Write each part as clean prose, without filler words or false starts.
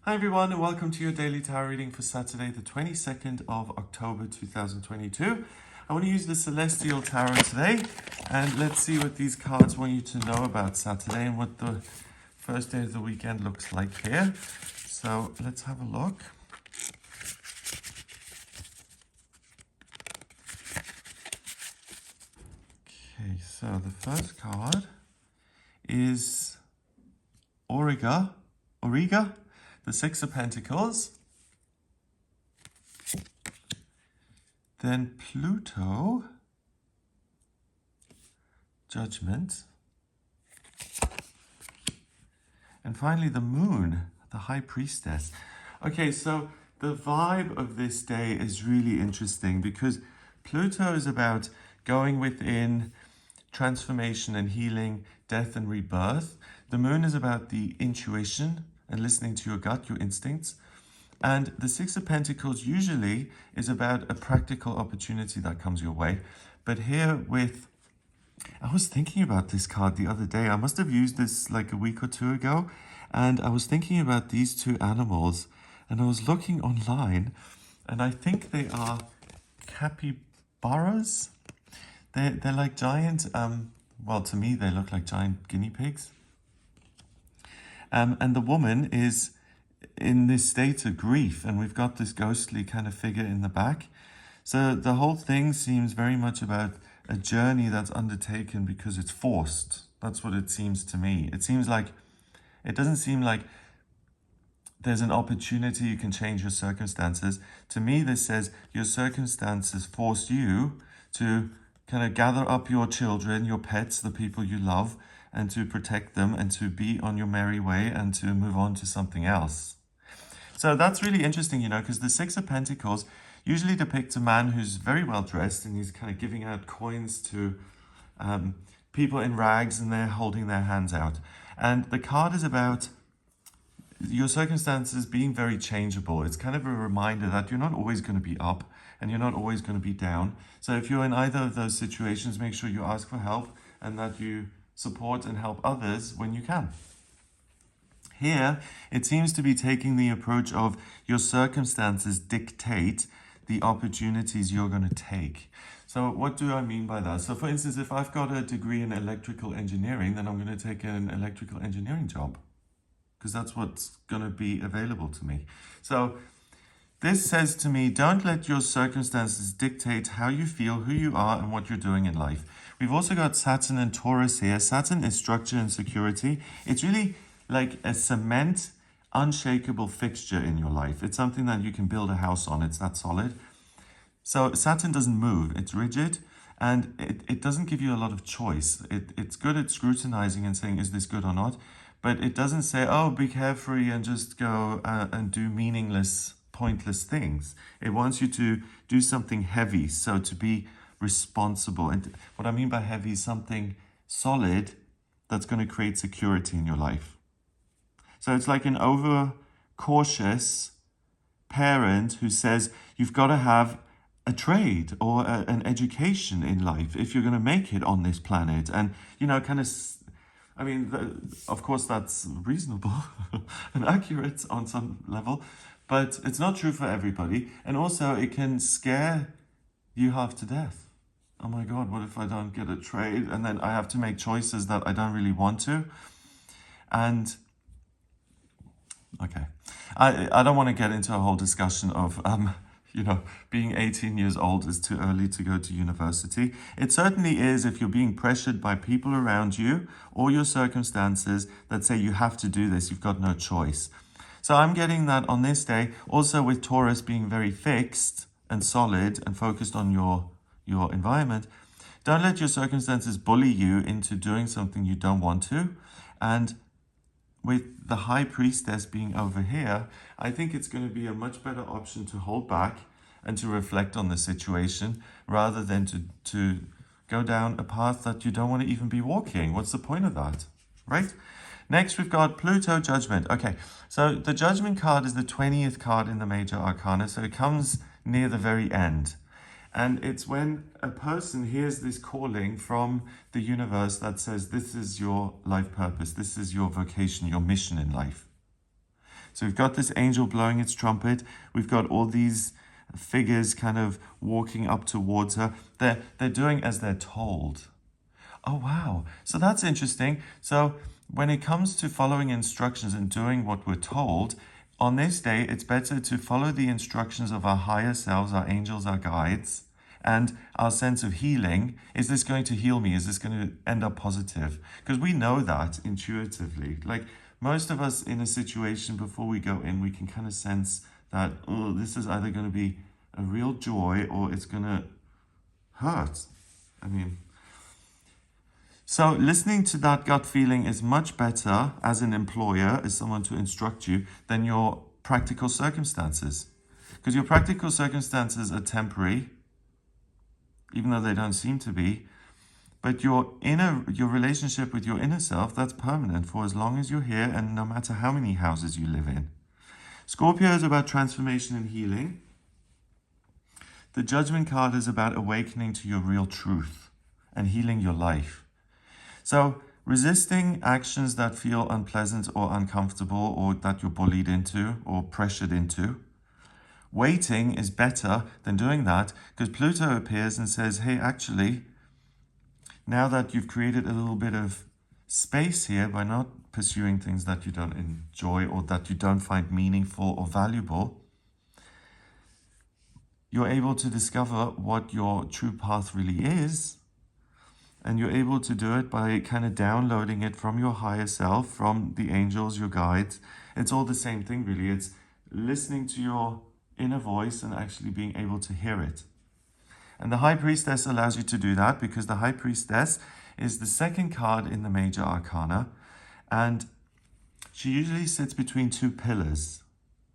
Hi everyone and welcome to your daily tarot reading for Saturday the 22nd of October 2022. I want to use the Celestial Tarot today and let's see what these cards want you to know about Saturday and what the first day of the weekend looks like here. So let's have a look. Okay, so the first card is Auriga, the Six of Pentacles. Then Pluto, Judgment. And finally the Moon, the High Priestess. Okay, so the vibe of this day is really interesting because Pluto is about going within, transformation and healing, death and rebirth. The Moon is about the intuition and listening to your gut, your instincts. And the Six of Pentacles usually is about a practical opportunity that comes your way. But here I was thinking about this card the other day. I must have used this like a week or two ago. And I was thinking about these two animals. And I was looking online. And I think they are capybaras. They're like giant, well, to me, they look like giant guinea pigs. And the woman is in this state of grief, and we've got this ghostly kind of figure in the back. So the whole thing seems very much about a journey that's undertaken because it's forced. That's what it seems to me. It doesn't seem like there's an opportunity you can change your circumstances. To me, this says your circumstances force you to kind of gather up your children, your pets, the people you love, and to protect them and to be on your merry way and to move on to something else. So that's really interesting, because the Six of Pentacles usually depicts a man who's very well dressed and he's kind of giving out coins to people in rags and they're holding their hands out. And the card is about your circumstances being very changeable. It's kind of a reminder that you're not always going to be up and you're not always going to be down. So if you're in either of those situations, make sure you ask for help and that you support and help others when you can. Here, it seems to be taking the approach of your circumstances dictate the opportunities you're going to take. So what do I mean by that? So for instance, if I've got a degree in electrical engineering, then I'm going to take an electrical engineering job because that's what's going to be available to me. So this says to me, don't let your circumstances dictate how you feel, who you are, and what you're doing in life. We've also got Saturn and Taurus here. Saturn is structure and security. It's really like a cement, unshakable fixture in your life. It's something that you can build a house on. It's that solid. So Saturn doesn't move. It's rigid, and it doesn't give you a lot of choice. It's good at scrutinizing and saying, is this good or not? But it doesn't say, oh, be carefree and just go and do meaningless, pointless things. It wants you to do something heavy, so to be responsible. And what I mean by heavy is something solid that's going to create security in your life. So it's like an overcautious parent who says you've got to have a trade or an education in life if you're going to make it on this planet. And, of course, that's reasonable and accurate on some level, but it's not true for everybody. And also it can scare you half to death. Oh my God, what if I don't get a trade? And then I have to make choices that I don't really want to. And okay, I don't want to get into a whole discussion of, being 18 years old is too early to go to university. It certainly is if you're being pressured by people around you or your circumstances that say you have to do this, you've got no choice. So I'm getting that on this day, also with Taurus being very fixed and solid and focused on your environment. Don't let your circumstances bully you into doing something you don't want to. And with the High Priestess being over here, I think it's going to be a much better option to hold back and to reflect on the situation rather than to go down a path that you don't want to even be walking. What's the point of that, right? Next, we've got Pluto, Judgment. Okay, so the Judgment card is the 20th card in the Major Arcana, so it comes near the very end. And it's when a person hears this calling from the universe that says, this is your life purpose, this is your vocation, your mission in life. So we've got this angel blowing its trumpet. We've got all these figures kind of walking up towards her. They're doing as they're told. Oh, wow. So that's interesting. So when it comes to following instructions and doing what we're told, on this day, it's better to follow the instructions of our higher selves, our angels, our guides, and our sense of healing. Is this going to heal me? Is this going to end up positive? Because we know that intuitively. Like most of us in a situation before we go in, we can kind of sense that, oh, this is either going to be a real joy or it's going to hurt. I mean, so listening to that gut feeling is much better as an employer, as someone to instruct you, than your practical circumstances. Because your practical circumstances are temporary, even though they don't seem to be. But your relationship with your inner self, that's permanent for as long as you're here and no matter how many houses you live in. Scorpio is about transformation and healing. The Judgment card is about awakening to your real truth and healing your life. So resisting actions that feel unpleasant or uncomfortable or that you're bullied into or pressured into. Waiting is better than doing that because Pluto appears and says, hey, actually, now that you've created a little bit of space here by not pursuing things that you don't enjoy or that you don't find meaningful or valuable, you're able to discover what your true path really is. And you're able to do it by kind of downloading it from your higher self, from the angels, your guides. It's all the same thing, really. It's listening to your inner voice and actually being able to hear it. And the High Priestess allows you to do that because the High Priestess is the second card in the Major Arcana. And she usually sits between two pillars.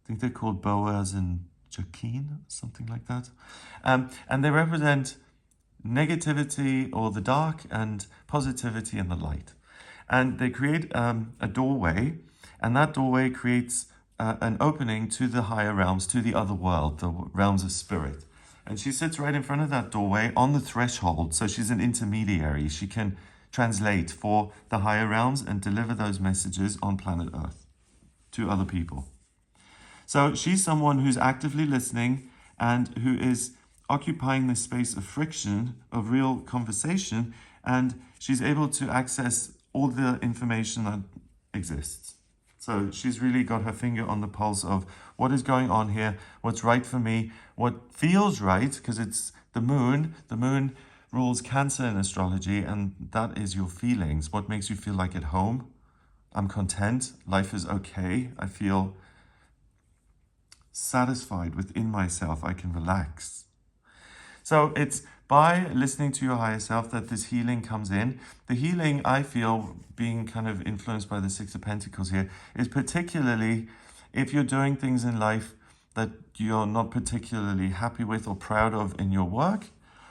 I think they're called Boaz and Jachin, something like that. And they represent negativity or the dark and positivity and the light. And they create a doorway, and that doorway creates an opening to the higher realms, to the other world, the realms of spirit. And she sits right in front of that doorway on the threshold. So she's an intermediary. She can translate for the higher realms and deliver those messages on planet Earth to other people. So she's someone who's actively listening and who is occupying this space of friction, of real conversation, and she's able to access all the information that exists. So she's really got her finger on the pulse of what is going on here, what's right for me, what feels right, because it's the moon. The moon rules Cancer in astrology, and that is your feelings. What makes you feel like at home? I'm content. Life is okay. I feel satisfied within myself. I can relax. So it's by listening to your higher self that this healing comes in. The healing, I feel, being kind of influenced by the Six of Pentacles here, is particularly if you're doing things in life that you're not particularly happy with or proud of in your work,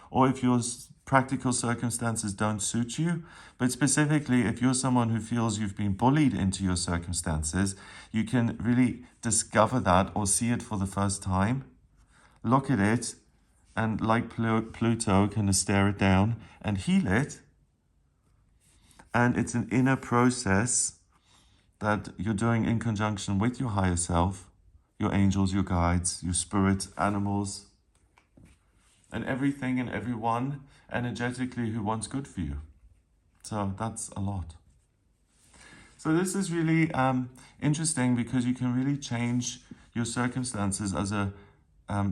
or if your practical circumstances don't suit you. But specifically, if you're someone who feels you've been bullied into your circumstances, you can really discover that or see it for the first time. Look at it. And like Pluto, kind of stare it down and heal it. And it's an inner process that you're doing in conjunction with your higher self, your angels, your guides, your spirit, animals, and everything and everyone energetically who wants good for you. So that's a lot. So this is really interesting because you can really change your circumstances as a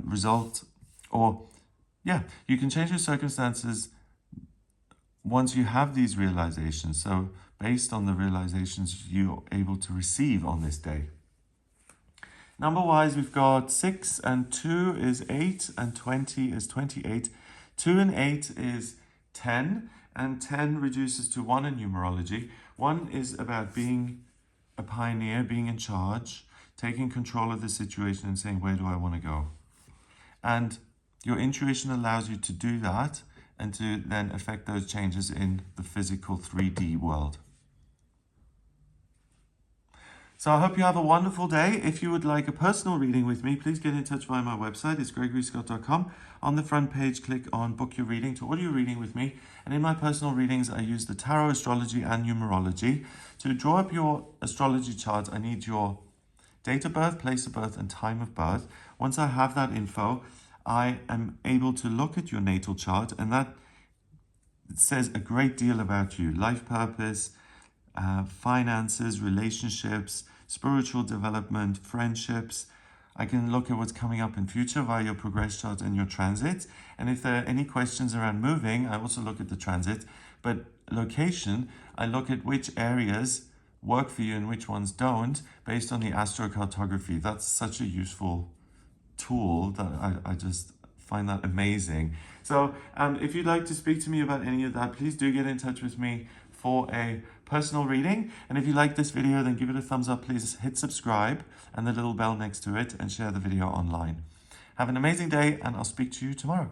result, or you can change your circumstances once you have these realizations. So based on the realizations you're able to receive on this day. Number-wise, we've got 6 and 2 is 8 and 20 is 28. 2 and 8 is 10 and 10 reduces to 1 in numerology. 1 is about being a pioneer, being in charge, taking control of the situation and saying, where do I want to go? And your intuition allows you to do that and to then affect those changes in the physical 3D world. So I hope you have a wonderful day. If you would like a personal reading with me, please get in touch via my website. It's gregoryscott.com. On the front page, click on Book Your Reading to order your reading with me. And in my personal readings, I use the tarot, astrology, and numerology. To draw up your astrology chart, I need your date of birth, place of birth, and time of birth. Once I have that info, I am able to look at your natal chart, and that says a great deal about you. Life purpose, finances, relationships, spiritual development, friendships. I can look at what's coming up in future via your progress chart and your transit. And if there are any questions around moving, I also look at the transit. But location, I look at which areas work for you and which ones don't based on the astrocartography. That's such a useful tool that I just find that amazing. So if you'd like to speak to me about any of that, please do get in touch with me for a personal reading. And if you like this video, then give it a thumbs up. Please hit subscribe and the little bell next to it, and share the video online. Have an amazing day, and I'll speak to you tomorrow.